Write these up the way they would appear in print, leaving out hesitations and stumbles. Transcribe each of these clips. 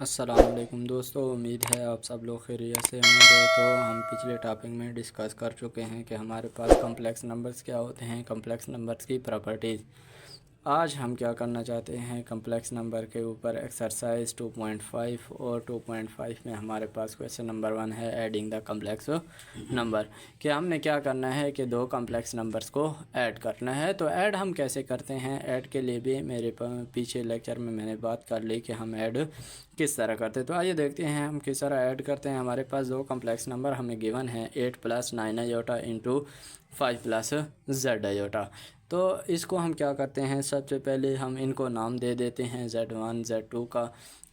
अस्सलामुअलैकुम दोस्तों, उम्मीद है आप सब लोग खैरियत से होंगे। तो हम पिछले टॉपिक में डिस्कस कर चुके हैं कि हमारे पास कम्प्लेक्स नंबर्स क्या होते हैं, कम्प्लेक्स नंबर्स की प्रॉपर्टीज़। आज हम क्या करना चाहते हैं, कम्प्लेक्स नंबर के ऊपर एक्सरसाइज 2.5 और 2.5 में हमारे पास क्वेश्चन नंबर 1 है एडिंग द कम्प्लेक्स नंबर। कि हमने क्या करना है कि दो कम्प्लेक्स नंबर्स को ऐड करना है। तो ऐड हम कैसे करते हैं, ऐड के लिए भी मेरे पीछे लेक्चर में मैंने बात कर ली कि हम ऐड किस तरह करते हैं। तो आइए देखते हैं हम किस तरह ऐड करते हैं। हमारे पास दो कम्प्लेक्स नंबर हमें गिवन है 8 + 9 आयोटा इंटू 5 + z आयोटा। तो इसको हम क्या करते हैं, सबसे पहले हम इनको नाम दे देते हैं z1 z2 का।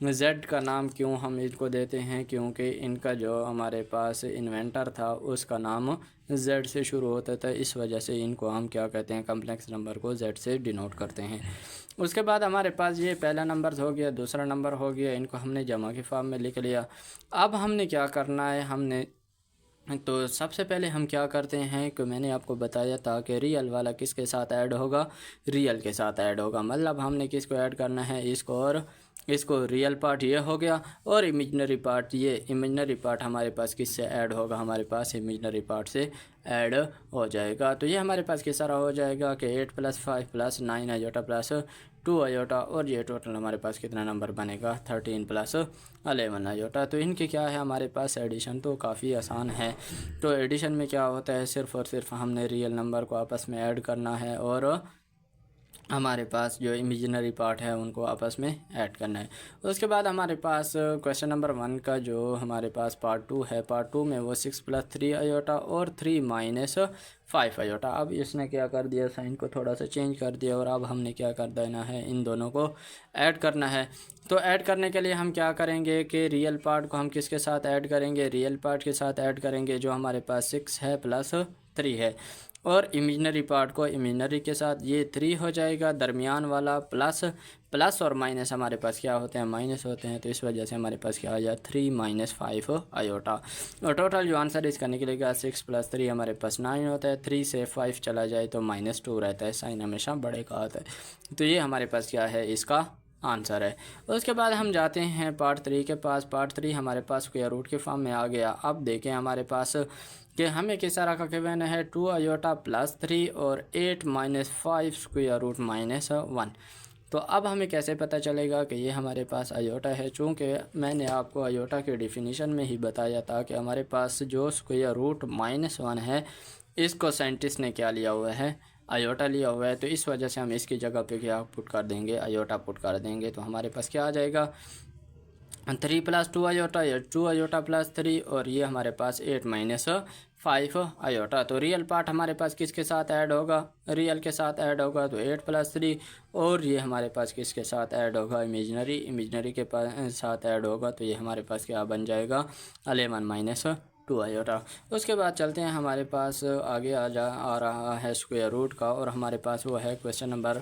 z का नाम क्यों हम इसको देते हैं, क्योंकि इनका जो हमारे पास इन्वेंटर था उसका नाम z से शुरू होता था, इस वजह से इनको हम क्या कहते हैं, कम्प्लेक्स नंबर को z से डिनोट करते हैं। उसके बाद हमारे पास ये पहला नंबर हो गया, दूसरा नंबर हो गया, इनको हमने जमा की फॉर्म में लिख लिया। अब हमने क्या करना है, हमने तो सबसे पहले हम क्या करते हैं कि मैंने आपको बताया था कि रियल वाला किसके साथ ऐड होगा, रियल के साथ ऐड होगा। मतलब हमने किसको ऐड करना है, इसको, और इसको रियल पार्ट ये हो गया और इमेजनरी पार्ट, ये इमेजनरी पार्ट हमारे पास किससे ऐड होगा, हमारे पास इमेजनरी पार्ट से ऐड हो जाएगा। तो ये हमारे पास किस तरह हो जाएगा कि 8 + 5 + 9 आयोटा प्लस 2 आयोटा, और ये टोटल हमारे पास कितना नंबर बनेगा 13 + 11 आयोटा। तो इनके क्या है, हमारे पास एडिशन तो काफ़ी आसान है। तो एडिशन में क्या होता है, सिर्फ़ और सिर्फ हमने रियल नंबर को आपस में ऐड करना है और हमारे पास जो इमेजिनरी पार्ट है उनको आपस में ऐड करना है। उसके बाद हमारे पास क्वेश्चन नंबर 1 का जो हमारे पास पार्ट 2 है, पार्ट 2 में वो 6 + 3 आयोटा और 3 - 5 आयोटा। अब इसने क्या कर दिया, साइन को थोड़ा सा चेंज कर दिया और अब हमने क्या कर देना है, इन दोनों को ऐड करना है। तो ऐड करने के लिए हम क्या करेंगे कि रियल पार्ट को हम किसके साथ ऐड करेंगे, रियल पार्ट के साथ ऐड करेंगे जो हमारे पास 6 है प्लस 3 है, और इमेजनरी पार्ट को इमेजनरी के साथ, ये 3 हो जाएगा, दरमियान वाला प्लस, प्लस और माइनस हमारे पास क्या होते हैं, माइनस होते हैं। तो इस वजह से हमारे पास क्या आ जाए 3 - 5 आयोटा। और टोटल जो आंसर इसका निकलेगा 6 + 3 हमारे पास 9 होता है, 3 से 5 चला जाए तो -2 रहता है, साइन हमेशा बड़े का आता है। तो ये हमारे पास क्या है, इसका आंसर है। उसके बाद हम जाते हैं पार्ट 3 के पास। पार्ट 3 हमारे पास स्क्वायर रूट के फॉर्म में आ गया। अब देखें हमारे पास कि हमें किस तरह का गिवन है, 2 आयोटा प्लस 3 और 8 - 5 स्क्वायर रूट -1। तो अब हमें कैसे पता चलेगा कि ये हमारे पास आयोटा है, चूँकि मैंने आपको आयोटा के डिफिनीशन में ही बताया था कि हमारे पास जो स्क्वायर रूट -1 है, इसको साइंटिस्ट ने क्या लिया हुआ है, आयोटा लिया हुआ है। तो इस वजह से हम इसकी जगह पे क्या पुट कर देंगे, आयोटा पुट कर देंगे। तो हमारे पास क्या आ जाएगा, 3 + 2 आयोटा या 2 आयोटा प्लस 3, और ये हमारे पास 8 - 5 आयोटा। तो रियल पार्ट हमारे पास किसके साथ ऐड होगा, रियल के साथ ऐड होगा, तो 8 + 3, और ये हमारे पास किसके साथ ऐड होगा, इमेजनरी, इमेजनरी के पास साथ ऐड होगा। तो ये हमारे पास क्या बन जाएगा 11 - 2 आयोटा। उसके बाद चलते हैं, हमारे पास आगे आ रहा है स्क्वायर रूट का, और हमारे पास वो है क्वेश्चन नंबर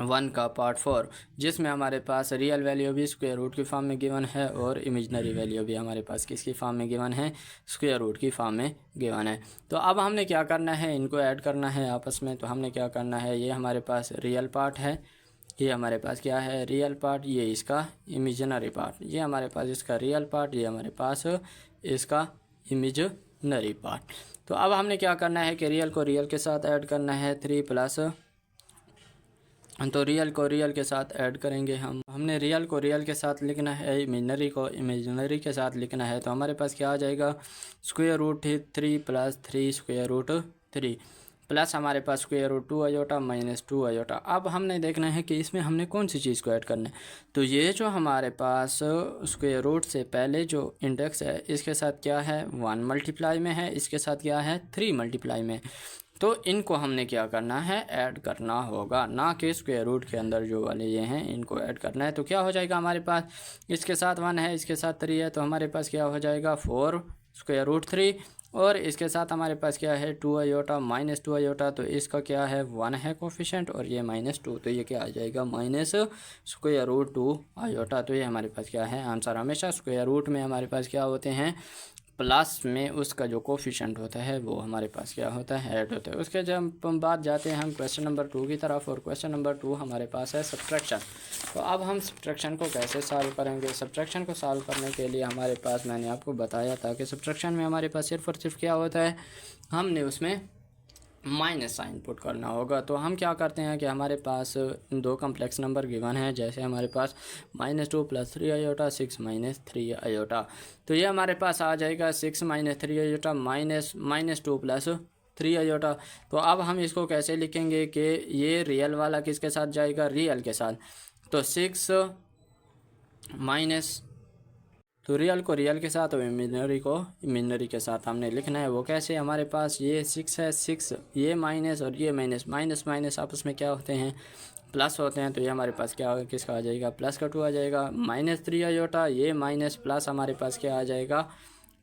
1 का पार्ट 4, जिसमें हमारे पास रियल वैल्यू भी स्क्वायर रूट की फॉर्म में गिवन है और इमेजनरी वैल्यू भी हमारे पास किसकी फॉर्म में गिवन है, स्क्वायर रूट की फॉर्म में गिवन है। तो अब हमने क्या करना है, इनको ऐड करना है आपस में। तो हमने क्या करना है, ये हमारे पास रियल पार्ट है, ये हमारे पास क्या है, रियल पार्ट, ये इसका इमेजनरी पार्ट, ये हमारे पास इसका रियल पार्ट, ये हमारे पास इसका इमेजनरी पार्ट। तो अब हमने क्या करना है कि रियल को रियल के साथ ऐड करना है, 3 प्लस, तो रियल को रियल के साथ ऐड करेंगे हमने रियल को रियल के साथ लिखना है, इमेजनरी को इमेजनरी के साथ लिखना है। तो हमारे पास क्या आ जाएगा, square root 3 + 3 square root 3 plus हमारे पास स्क्वायर रूट 2 आयोटा -2 आयोटा। अब हमने देखना है कि इसमें हमने कौन सी चीज़ को ऐड करना है। तो ये जो हमारे पास स्क्वायर रूट से पहले जो इंडेक्स है, इसके साथ क्या है, 1 मल्टीप्लाई में है, इसके साथ क्या है, 3 मल्टीप्लाई में। तो इनको हमने क्या करना है, ऐड करना होगा, ना कि स्क्वायर रूट के अंदर जो वाले ये हैं इनको ऐड करना है। तो क्या हो जाएगा, हमारे पास इसके साथ 1 है, इसके साथ 3 है, तो हमारे पास क्या हो जाएगा 4 स्क्वायर रूट 3, और इसके साथ हमारे पास क्या है 2 आयोटा -2 आयोटा। तो इसका क्या है 1 है कोफिशेंट, और ये -2, तो ये क्या आ जाएगा माइनस स्क्वायर रूट 2 आयोटा। तो ये हमारे पास क्या है आंसर। हमेशा स्क्वायर रूट में हमारे पास क्या होते हैं, प्लस में उसका जो कोफिशिएंट होता है वो हमारे पास क्या होता है, ऐड होता है। उसके जब हम बाद जाते हैं हम क्वेश्चन नंबर 2 की तरफ, और क्वेश्चन नंबर 2 हमारे पास है सब्ट्रैक्शन। तो अब हम सब्ट्रैक्शन को कैसे सॉल्व करेंगे। सब्ट्रैक्शन को सॉल्व करने के लिए हमारे पास, मैंने आपको बताया था कि सब्ट्रैक्शन में हमारे पास सिर्फ और सिर्फ क्या होता है, हमने उसमें माइनस साइन पुट करना होगा। तो हम क्या करते हैं कि हमारे पास दो कम्प्लेक्स नंबर गिवन है, जैसे हमारे पास -2 + 3 आयोटा 6 - 3 आयोटा। तो ये हमारे पास आ जाएगा 6 - 3 आयोटा -2 + 3 आयोटा। तो अब हम इसको कैसे लिखेंगे कि ये रियल वाला किसके साथ जाएगा, रियल के साथ। तो 6 माइनस, तो रियल को रियल के साथ और इमेजिनरी को इमेजिनरी के साथ हमने लिखना है। वो कैसे, हमारे पास ये 6 है, 6 ये माइनस और ये माइनस, माइनस माइनस आपस में क्या होते हैं, प्लस होते हैं। तो ये हमारे पास क्या किसका आ जाएगा, प्लस का 2 आ जाएगा। -3 आयोटा, ये माइनस प्लस हमारे पास क्या आ जाएगा,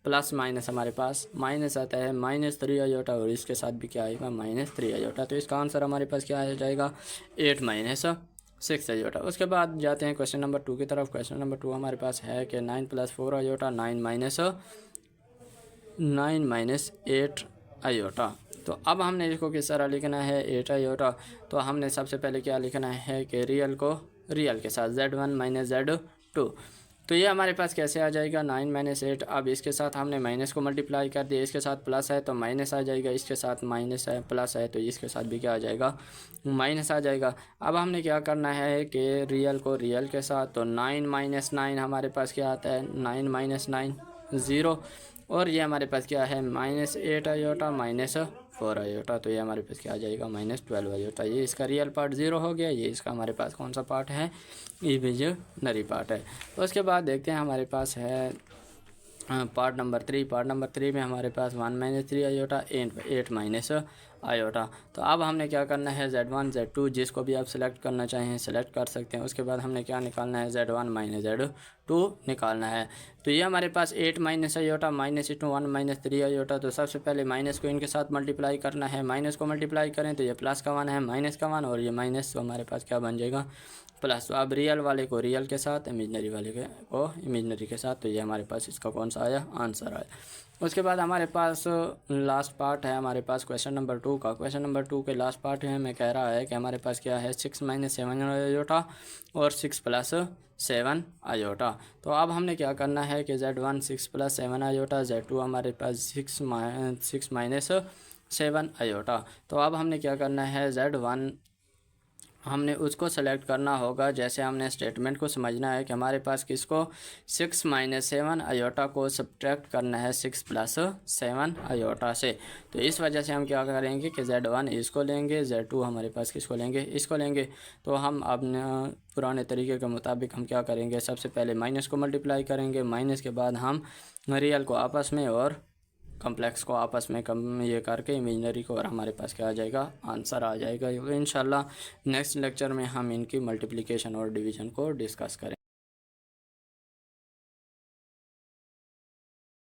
प्लस माइनस हमारे पास माइनस आता है -3 आयोटा, और इसके साथ भी क्या आएगा, -3 आयोटा। तो इसका आंसर हमारे पास क्या आ जाएगा, 8 - 6 आयोटा। उसके बाद जाते हैं क्वेश्चन नंबर 2 की तरफ। क्वेश्चन नंबर 2 हमारे पास है कि 9 + 4 आयोटा 9 - 8 आयोटा। तो अब हमने इसको किस तरह लिखना है, 8 आयोटा। तो हमने सबसे पहले क्या लिखना है कि रियल को रियल के साथ Z1 - Z2। तो ये हमारे पास कैसे आ जाएगा, 9 - 8। अब इसके साथ हमने माइनस को मल्टीप्लाई कर दिया, इसके साथ प्लस है तो माइनस आ जाएगा, इसके साथ माइनस है प्लस है तो इसके साथ भी क्या आ जाएगा, माइनस आ जाएगा। अब हमने क्या करना है कि रियल को रियल के साथ, तो 9 - 9 हमारे पास क्या आता है, 9 - 9 0, और ये हमारे पास क्या है, -8 आयोटा -4 आयोटा। तो ये हमारे पास क्या आ जाएगा, -12 आयोटा। ये इसका रियल पार्ट 0 हो गया, ये इसका हमारे पास कौन सा पार्ट है, इमेजिनरी पार्ट है। तो उसके बाद देखते हैं हमारे पास है पार्ट नंबर 3। पार्ट नंबर 3 में हमारे पास 1 - 3 आयोटा 8 - आयोटा। तो अब हमने क्या करना है, Z1 Z2 जिसको भी आप सेलेक्ट करना चाहें सेलेक्ट कर सकते हैं। उसके बाद हमने क्या निकालना है, Z1 - Z2 निकालना है। तो ये हमारे पास 8 - आयोटा -1 - 3 आयोटा। तो सबसे पहले माइनस को इनके साथ मल्टीप्लाई करना है, माइनस को मल्टीप्लाई करें तो ये प्लस का 1 है, माइनस का 1, और ये माइनस, तो हमारे पास क्या बन जाएगा, प्लस। तो अब रियल वाले को रियल के साथ, इमेजिनरी वाले को इमेजिनरी के साथ। तो ये हमारे पास इसका कौन सा आया, आंसर आया। उसके बाद हमारे पास लास्ट पार्ट है हमारे पास क्वेश्चन नंबर 2 का। क्वेश्चन नंबर 2 के लास्ट पार्ट में मैं कह रहा है कि हमारे पास क्या है, 6 - 7 आयोटा और 6 + 7 आयोटा। तो अब हमने क्या करना है कि Z1 6 + 7 आयोटा, Z2 हमारे पास 6 - 7 आयोटा। तो अब हमने क्या करना है, Z1 हमने उसको सेलेक्ट करना होगा। जैसे हमने स्टेटमेंट को समझना है कि हमारे पास किसको, 6 - 7 आयोटा को सब्ट्रैक्ट करना है 6 + 7 आयोटा से। तो इस वजह से हम क्या करेंगे कि Z1 इसको लेंगे, Z2 हमारे पास किसको लेंगे, इसको लेंगे। तो हम अपने पुराने तरीके के मुताबिक हम क्या करेंगे, सबसे पहले माइनस को मल्टीप्लाई करेंगे, माइनस के बाद हम रियल को आपस में और कम्प्लेक्स को आपस में कम ये करके इमेजिनरी को, और हमारे पास क्या आ जाएगा, आंसर आ जाएगा। इंशाल्लाह नेक्स्ट लेक्चर में हम इनकी मल्टीप्लिकेशन और डिवीज़न को डिस्कस करें।